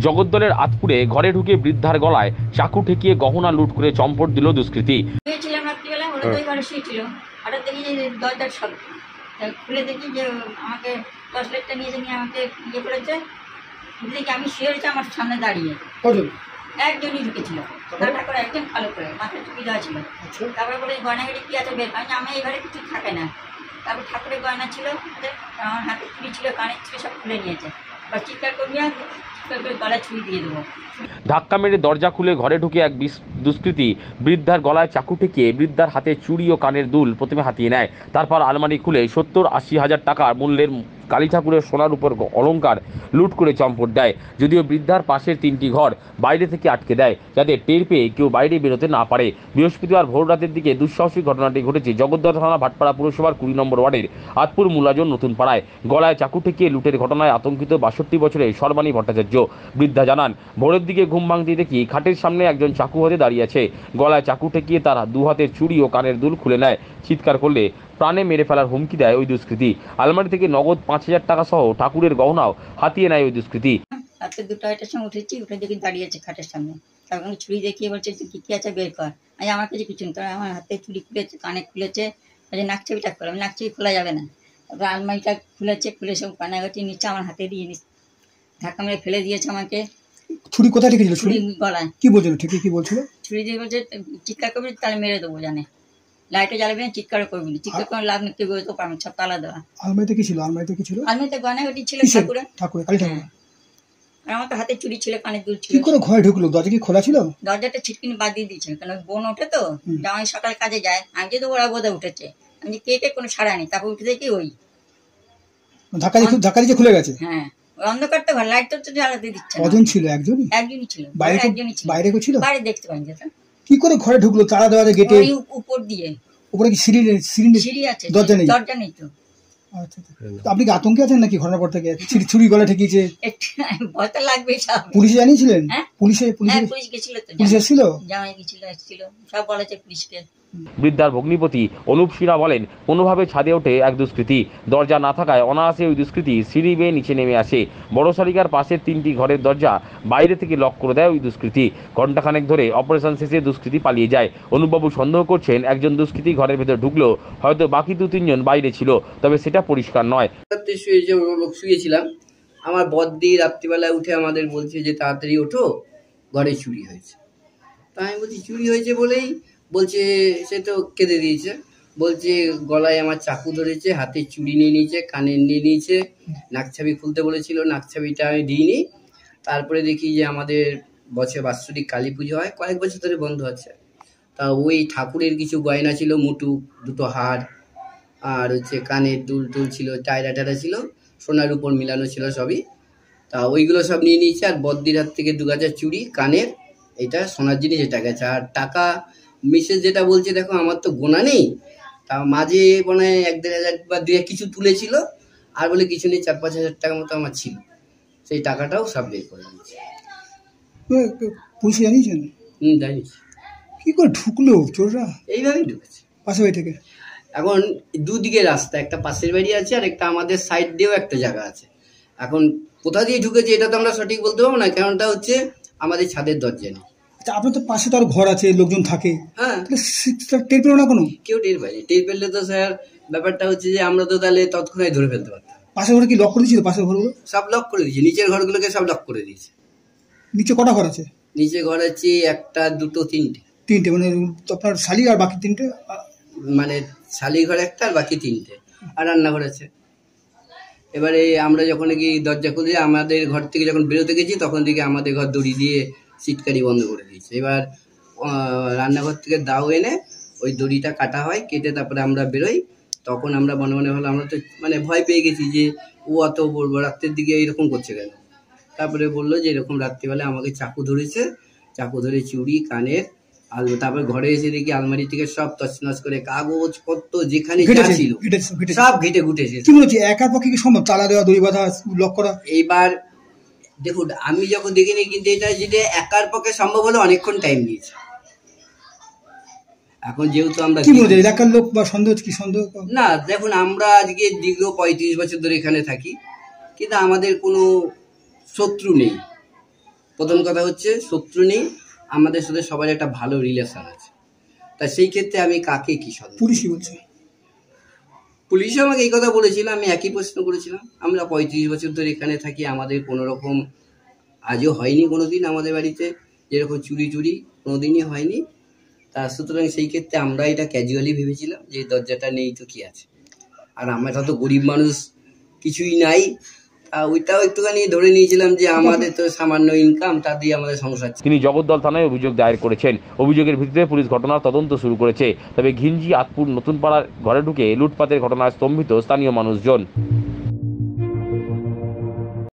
জগদ্দলের আতপুরে ঘরে ঢুকে বৃদ্ধার গলায় চাকু ঠেকিয়ে গহনা লুট করে চম্পট দিল দুষ্কৃতী। হঠাৎ দেখি যে দরজার সব খুলে দেখি যে আমাকে টর্চ লাইটটা নিয়ে আমাকে ইয়ে করেছে। দেখি আমি শুয়ে রয়েছে আমার সামনে দাঁড়িয়ে। একজনই ঢুকেছিল, ঠান্ডা করে একদম ভালো করে মাথায় টুপি দেওয়া ছিল। তারপরে বলে গয়নাগাড়ি কি আছে বের, আমি এই ঘরে কিছু থাকে না। তারপর ঠাকুরের গয়না ছিল, আমার হাতে চুড়ি ছিল, কানের ছিল, সব খুলে নিয়েছে। বা চিৎকার করবি আর গলায় ছুরি দিয়ে দেবো। ধাক্কা মেরে দরজা খুলে ঘরে ঢুকে এক দুষ্কৃতী বৃদ্ধার গলায় চাকু ঠেকিয়ে বৃদ্ধার হাতে চুড়ি ও কানের দুল প্রথমে হাতিয়ে নেয়। তারপর আলমারি খুলে 70-80 হাজার টাকা মূল্যের কালী ঠাকুরের সোনার উপর অলংকার লুট করে চম্পট দেয়। যদিও বৃদ্ধার পাশের 3টি ঘর বাইরে থেকে আটকে দেয়, যাতে টের পেয়ে কেউ বাইরে বেরোতে না পারে। বৃহস্পতিবার ভোর রাতের দিকে দুঃসাহসিক ঘটনাটি ঘটেছে জগদ্দল থানা ভাটপাড়া পুরসভার 20 নম্বর ওয়ার্ডের আতপুর মুলাজন নতুন পাড়ায়। গলায় চাকু ঠেকিয়ে লুটের ঘটনায় আতঙ্কিত 62 বছরের সর্বাণী ভট্টাচার্য। বৃদ্ধা জানান, ভোরের দিকে ঘুম ভাঙতে দেখি খাটের সামনে একজন চাকু হাতে দাঁড়িয়ে আছে। গলায় চাকু ঠেকিয়ে তারা 2 হাতের চুড়ি ও কানের দুল খুলে নেয়। চিৎকার করলে প্রাণে মেরে ফেলার হুমকি দেয় ওই দুষ্কৃতী। আলমারি থেকে নগদ 5000 টাকা সহ ঠাকুরের গহনাও হাতিয়ে নেয় ওই দুষ্কৃতী। রাতে 2টার সময় উঠেছি, উঠে দেখি দাঁড়িয়ে আছে খাটের সামনে। তারপর ছুরি দেখিয়ে বলছে কি আছে বের কর। আমার কাছে কিছু নেই। আমার হাতে চুড়ি খুলেছে, কানে খুলেছে, নাক চাবিটা খোলা, নাক চাবি খোলা যাবে না। তারপর আলমারিটা খুলে সব কানাগাটি নিচ্ছে, আমার হাতে দিয়ে ধাক্কা মেরে ফেলে দিয়েছে আমাকে। ছুরি কোথায় ঠেকেছিল? ছুরি গলায়। কি বলছিল? ঠিকই কি বলছিল? ছুরি দিয়ে বলছে চিৎকার করবি তাহলে মেরে দেবো, জানে লাইটে জ্বালাবি না, চিৎকার করবি না, চিৎকার করে লাভ নেই, কেউ বেরোতে পারবে, সব তালা দেওয়া। আলমারিতে কি ছিল? আলমারিতে কি ছিল? আলমারিতে গয়নাগাটি ছিল ঠাকুরের, কালী ঠাকুর। আর আমার তো হাতে চুড়ি ছিল, কানের দুল ছিল। কি করে ঘরে ঢুকলো? দরজা কি খোলা ছিল? দরজাটা ছিটকিনি বাদ দিয়ে দিয়েছিল, কারণ বোন ওঠে তো, জামাই সকাল কাজে যায়। আমি যেহেতু ওরা বোধহয় উঠেছে, আমি কে কোনো সাড়া নেই। তারপর উঠে দেখি ওই ধাক্কা দিয়ে খুলে গেছে। হ্যাঁ, অন্ধকার তো ঘর, লাইট তো জ্বালাতে দিচ্ছে না। কজন ছিল? একজনই ছিল। বাইরে কেউ ছিল? বাইরে দেখতে পাইনি। কি করে ঘরে ঢুকলো? তালা দেওয়া গেটে? উপর দিয়ে। উপরে কি সিঁড়ি আছে? দরজা নেই তো। আচ্ছা, আপনি কি আতঙ্কে আছেন নাকি ঘটনার পর থেকে? ছুরি গলা ঠেকিয়েছে, ভয় তো লাগবে। পুলিশে জানিয়েছিলেন? পুলিশ গেছিল তো, পুলিশ এসেছিল, জামাই এসেছিল, সব বলেছে পুলিশকে। বৃদ্ধার ভগ্নিপতি অনুপ সিনহা বলেন, কোনোভাবে ছাদে ওঠে এক দুষ্কৃতী। দরজা না থাকায় অনায়াসে ওই দুষ্কৃতী সিঁড়ি বেয়ে নিচে নেমে আসে। বড় শালিকার পাশের 3টি ঘরের দরজা বাইরে থেকে লক করে দেয় ওই দুষ্কৃতী। ঘণ্টাখানেক ধরে অপারেশন শেষে দুষ্কৃতী পালিয়ে যায়। অনুপবাবু সন্দেহ করছেন একজন দুষ্কৃতী ঘরের ভেতর ঢুকলো, হয়তো বাকি 2-3 জন বাইরে ছিল, তবে সেটা পরিষ্কার নয়। শুয়েছিলাম, আমার বদ্দি রাত্রিবেলায় উঠে আমাদের বলছে যে তাড়াতাড়ি ওঠো, ঘরে চুরি হয়েছে। তাই আমি বলছি চুরি হয়েছে বলেই বলছে সে তো কেঁদে দিয়েছে। বলছে গলায় আমার চাকু ধরেছে, হাতে চুড়ি নিয়ে নিয়েছে, কানের নিয়ে নিয়েছে, নাকছাবি খুলতে বলেছিল, নাকছাবিটা আমি দিইনি। তারপরে দেখি যে আমাদের বছরে বাৎসরিক কালী পুজো হয়, কয়েক বছর ধরে বন্ধ আছে। তা ওই ঠাকুরের কিছু গয়না ছিল, মুটু, 2টো হার, আর হচ্ছে কানের দুল ছিল, টায়রা ছিল, সোনার উপর মিলানো ছিল সবই। তা ওইগুলো সব নিয়ে নিয়েছে। আর বদ্দির হাত থেকে 2000 চুড়ি, কানের, এটা সোনার জিনিস, এটা গেছে। আর টাকা মিসেস যেটা বলছে, দেখো আমার তো গোনা নেই, তা মাঝে মনে হয় 1-1.5 হাজার বা 2 কিছু তুলেছিল, আর বলে কিছু নেই, 4-5 হাজার টাকার মতো আমার ছিল। সেই টাকাটাও সব বের করে দিয়েছে। পুলিশে জানিয়েছেন? জানিয়েছি। কি করে ঢুকলো চোররা? এইভাবেই ঢুকেছে পাশের বাড়ি থেকে। এখন দুদিকে রাস্তা, একটা পাশের বাড়ি আছে আর একটা আমাদের সাইড দিয়েও একটা জায়গা আছে। এখন কোথা দিয়ে ঢুকেছে এটা তো আমরা সঠিক বলতে পারবো না, কারণটা হচ্ছে আমাদের ছাদের দরজা নেই। আপনার তো পাশে তো আর ঘর আছে, লোকজন থাকে। হ্যাঁ, টের পেলো না কোনো? কেউ টের পায়নি। টের পেলে তো স্যার ব্যাপারটা হচ্ছে যে আমরা তো তাহলে তৎক্ষণাৎ ধরে ফেলতে পারতাম। পাশের ঘরে কি লক করে দিয়েছিল? পাশের ঘরগুলো সব লক করে দিয়েছে, নিচের ঘরগুলোকে সব লক করে দিয়েছে। নিচে কটা ঘর আছে? নিচে ঘর আছে 1, 2, 3টে। মানে আপনার শালি আর বাকি 3টে? মানে শালি ঘর একটা আর বাকি 3টে, আর রান্নাঘর আছে। এবারে আমরা যখন কি দরজা খুলে আমাদের ঘর থেকে যখন বেরোতে গেছি, তখন থেকে আমাদের ঘর দড়ি দিয়ে সিটকারি বন্ধ করে দিয়েছে। এবার রান্নাঘর থেকে দাও এনে ওই দড়িটা কাটা হয়, কেটে তারপরে আমরা বেরোই। তখন আমরা মনে মনে হলো, আমরা তো মানে ভয় পেয়ে গেছি যে ও অত বলবো রাত্রের দিকে এরকম করছে কেন। তারপরে বললো যে এরকম রাত্রিবেলা আমাকে চাকু ধরেছে, চাকু ধরে চুড়ি, কানের, আর তারপরে ঘরে এসে দেখি আলমারি থেকে সব তছনছ করে কাগজ পত্র যেখানে যা ছিল সব ঘেটে ঘুটেছে। কি মনে হচ্ছে একার পক্ষে কি সম্ভব তালা দেওয়া, দড়ি বাঁধা, লক করা? এইবার দেখুন, আমি যখন দেখিনি, কিন্তু এটা যেটা একার পক্ষে সম্ভব হলে অনেকক্ষণ টাইম নিয়েছে। এখন যেহেতু আমরা কি মনে হয় এলাকার লোক বা সন্দেহ, কি সন্দেহ না, দেখুন আমরা আজকে দীর্ঘ 35 বছর ধরে এখানে থাকি, কিন্তু আমাদের কোনো শত্রু নেই। প্রথম কথা হচ্ছে শত্রু নেই, আমাদের সাথে সবার একটা ভালো রিলেশন আছে। তা সেই ক্ষেত্রে আমি কাকে কি সন্দেহ? পুলিশ কি বলছে? পুলিশ আমাকে এই কথা বলেছিল, আমি একই প্রশ্ন করেছিলাম। আমরা 35 বছর ধরে এখানে থাকি, আমাদের কোনো রকম আজও হয়নি কোনোদিন আমাদের বাড়িতে যেরকম চুরি কোনোদিনই হয়নি। তা সুতরাং সেই ক্ষেত্রে আমরা এটা ক্যাজুয়ালি ভেবেছিলাম যে দরজাটা নেই তো কি আছে, আর আমরা তো গরিব মানুষ, কিছুই নাই, ওইটাও একটুখানি ধরে নিয়েছিলাম যে আমাদের তো সামান্য ইনকাম, তা দিয়ে আমাদের সংসার। তিনি জগদ্দল থানায় অভিযোগ দায়ের করেছেন। অভিযোগের ভিত্তিতে পুলিশ ঘটনার তদন্ত শুরু করেছে। তবে ঘিঞ্জি আতপুর নতুন পাড়ার ঘরে ঢুকে লুটপাতের ঘটনায় স্তম্ভিত স্থানীয় মানুষজন।